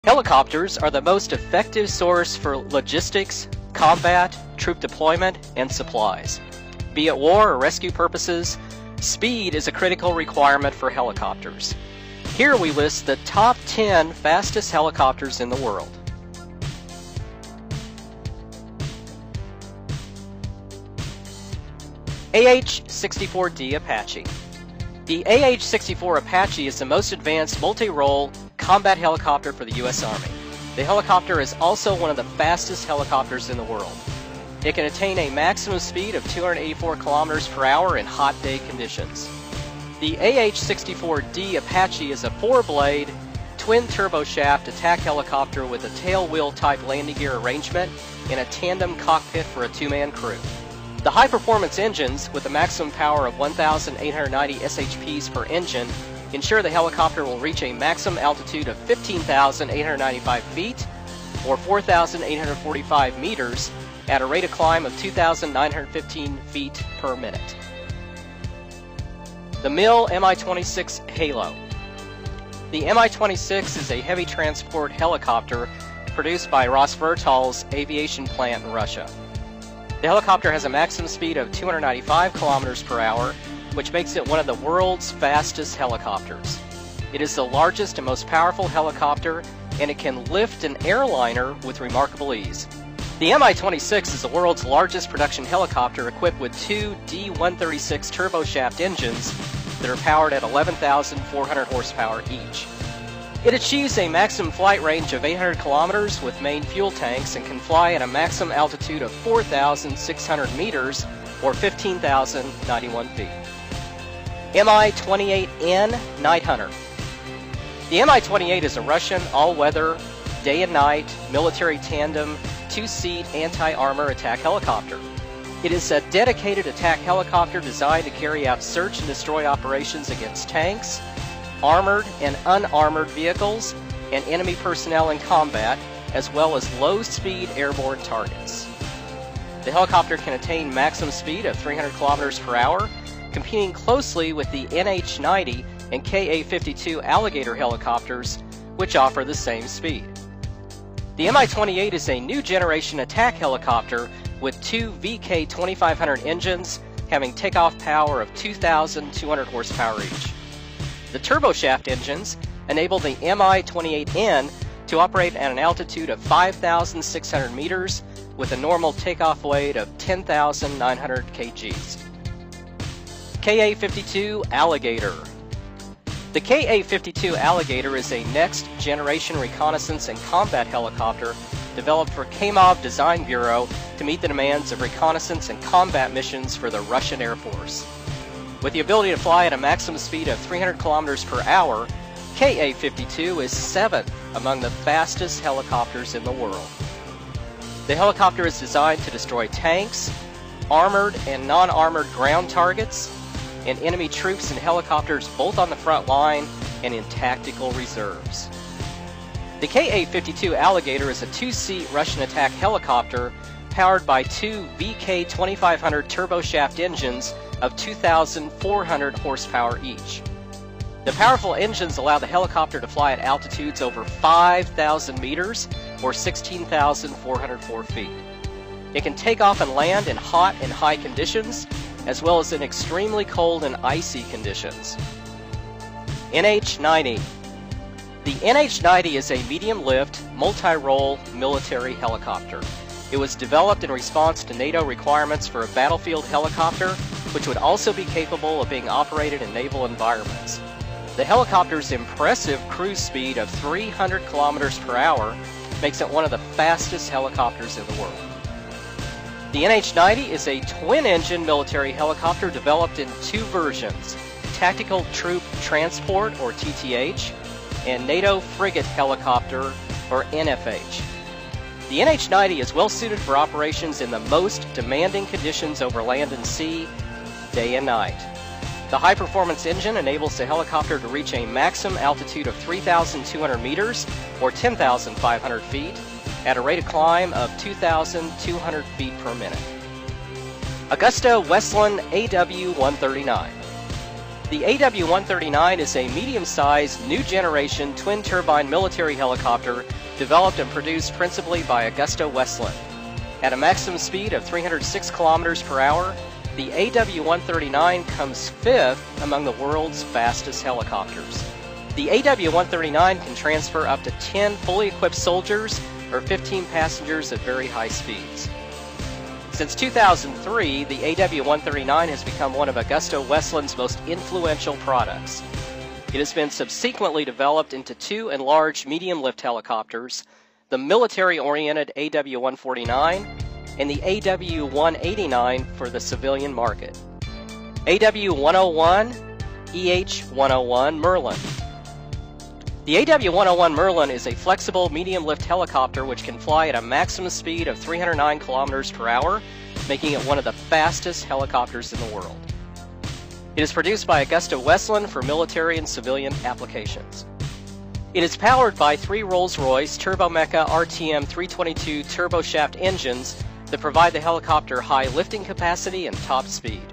Helicopters are the most effective source for logistics, combat, troop deployment, and supplies. Be it war or rescue purposes, speed is a critical requirement for helicopters. Here we list the top 10 fastest helicopters in the world. AH-64D Apache. The AH-64 Apache is the most advanced multi-role combat helicopter for the U.S. Army. The helicopter is also one of the fastest helicopters in the world. It can attain a maximum speed of 284 kilometers per hour in hot day conditions. The AH-64D Apache is a 4-blade, twin-turboshaft attack helicopter with a tailwheel type landing gear arrangement and a tandem cockpit for a 2-man crew. The high-performance engines, with a maximum power of 1,890 SHPs per engine, ensure the helicopter will reach a maximum altitude of 15,895 feet, or 4,845 meters, at a rate of climb of 2,915 feet per minute. The MIL Mi-26 Halo. The Mi-26 is a heavy transport helicopter produced by Rosvertal's aviation plant in Russia. The helicopter has a maximum speed of 295 kilometers per hour, which makes it one of the world's fastest helicopters. It is the largest and most powerful helicopter, and it can lift an airliner with remarkable ease. The Mi-26 is the world's largest production helicopter equipped with two D-136 turboshaft engines that are powered at 11,400 horsepower each. It achieves a maximum flight range of 800 kilometers with main fuel tanks and can fly at a maximum altitude of 4,600 meters or 15,091 feet. Mi-28N Night Hunter. The Mi-28 is a Russian all-weather, day and night, military tandem, 2-seat anti-armor attack helicopter. It is a dedicated attack helicopter designed to carry out search and destroy operations against tanks, armored and unarmored vehicles, and enemy personnel in combat, as well as low-speed airborne targets. The helicopter can attain maximum speed of 300 kilometers per hour, competing closely with the NH-90 and Ka-52 Alligator helicopters, which offer the same speed. The Mi-28 is a new generation attack helicopter with two VK-2500 engines having takeoff power of 2,200 horsepower each. The turboshaft engines enable the Mi-28N to operate at an altitude of 5,600 meters with a normal takeoff weight of 10,900 kgs. Ka-52 Alligator. The Ka-52 Alligator is a next-generation reconnaissance and combat helicopter developed for Kamov Design Bureau to meet the demands of reconnaissance and combat missions for the Russian Air Force. With the ability to fly at a maximum speed of 300 kilometers per hour, Ka-52 is 7th among the fastest helicopters in the world. The helicopter is designed to destroy tanks, armored and non-armored ground targets, and enemy troops and helicopters both on the front line and in tactical reserves. The Ka-52 Alligator is a 2-seat Russian attack helicopter powered by two VK-2500 turboshaft engines of 2,400 horsepower each. The powerful engines allow the helicopter to fly at altitudes over 5,000 meters or 16,404 feet. It can take off and land in hot and high conditions, as well as in extremely cold and icy conditions. NH-90. The NH-90 is a medium-lift, multi-role military helicopter. It was developed in response to NATO requirements for a battlefield helicopter, which would also be capable of being operated in naval environments. The helicopter's impressive cruise speed of 300 kilometers per hour makes it one of the fastest helicopters in the world. The NH-90 is a twin-engine military helicopter developed in two versions, Tactical Troop Transport, or TTH, and NATO Frigate Helicopter, or NFH. The NH-90 is well suited for operations in the most demanding conditions over land and sea, day and night. The high-performance engine enables the helicopter to reach a maximum altitude of 3,200 meters, or 10,500 feet, at a rate of climb of 2,200 feet per minute. Augusta Westland AW-139. The AW-139 is a medium-sized, new-generation twin-turbine military helicopter developed and produced principally by AgustaWestland. At a maximum speed of 306 kilometers per hour, the AW-139 comes fifth among the world's fastest helicopters. The AW-139 can transfer up to 10 fully equipped soldiers or 15 passengers at very high speeds. Since 2003, the AW-139 has become one of AgustaWestland's most influential products. It has been subsequently developed into two enlarged medium-lift helicopters, the military-oriented AW-149 and the AW-189 for the civilian market. AW-101, EH-101 Merlin. The AW-101 Merlin is a flexible medium-lift helicopter which can fly at a maximum speed of 309 kilometers per hour, making it one of the fastest helicopters in the world. It is produced by AgustaWestland for military and civilian applications. It is powered by three Rolls-Royce Turbomeca RTM 322 turboshaft engines that provide the helicopter high lifting capacity and top speed.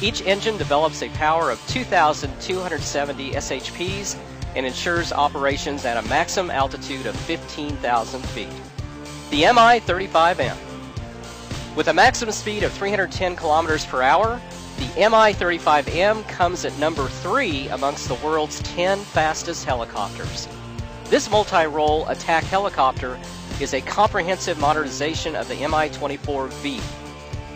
Each engine develops a power of 2,270 SHPs and ensures operations at a maximum altitude of 15,000 feet. The Mi-35M. With a maximum speed of 310 kilometers per hour, the Mi-35M comes at number 3 amongst the world's 10 fastest helicopters. This multi-role attack helicopter is a comprehensive modernization of the Mi-24V.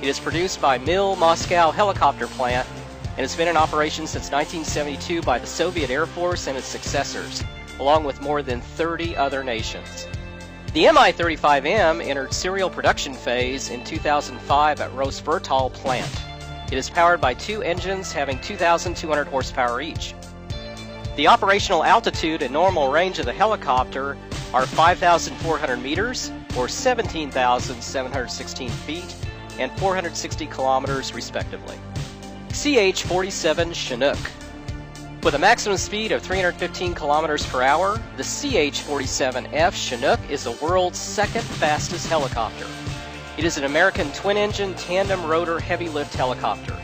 It is produced by MIL Moscow Helicopter Plant and has been in operation since 1972 by the Soviet Air Force and its successors, along with more than 30 other nations. The Mi-35M entered serial production phase in 2005 at Rosbertal plant. It is powered by two engines having 2,200 horsepower each. The operational altitude and normal range of the helicopter are 5,400 meters, or 17,716 feet, and 460 kilometers respectively. CH-47 Chinook. With a maximum speed of 315 kilometers per hour, the CH-47F Chinook is the world's second fastest helicopter. It is an American twin-engine tandem rotor heavy lift helicopter.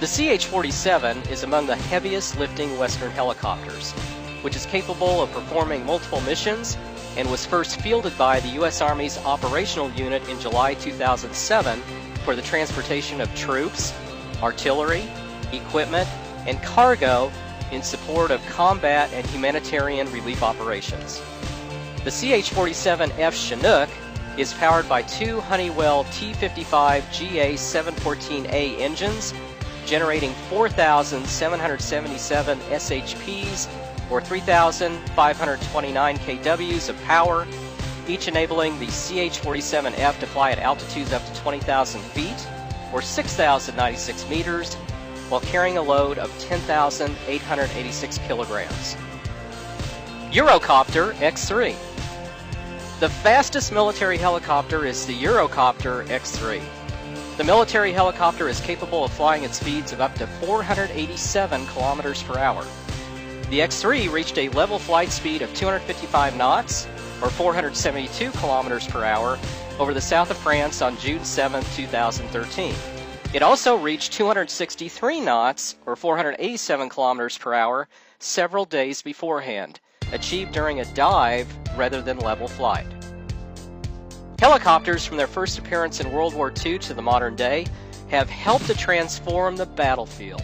The CH-47 is among the heaviest lifting Western helicopters, which is capable of performing multiple missions and was first fielded by the U.S. Army's operational unit in July 2007 for the transportation of troops, artillery, equipment, and cargo in support of combat and humanitarian relief operations. The CH-47F Chinook is powered by two Honeywell T55 GA714A engines, generating 4,777 SHPs, or 3,529 kWs of power, each enabling the CH-47F to fly at altitudes up to 20,000 feet, or 6,096 meters, while carrying a load of 10,886 kilograms. Eurocopter X3. The fastest military helicopter is the Eurocopter X3. The military helicopter is capable of flying at speeds of up to 487 kilometers per hour. The X3 reached a level flight speed of 255 knots, or 472 kilometers per hour, over the south of France on June 7, 2013. It also reached 263 knots, or 487 kilometers per hour, several days beforehand, achieved during a dive rather than level flight. Helicopters, from their first appearance in World War II to the modern day, have helped to transform the battlefield.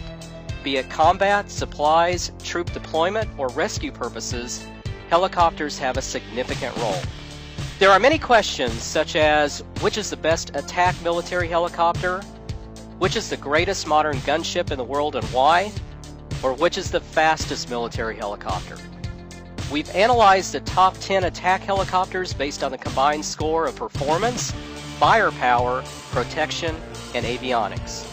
Be it combat, supplies, troop deployment, or rescue purposes, helicopters have a significant role. There are many questions such as, which is the best attack military helicopter? Which is the greatest modern gunship in the world and why? Or which is the fastest military helicopter? We've analyzed the top 10 attack helicopters based on the combined score of performance, firepower, protection, and avionics.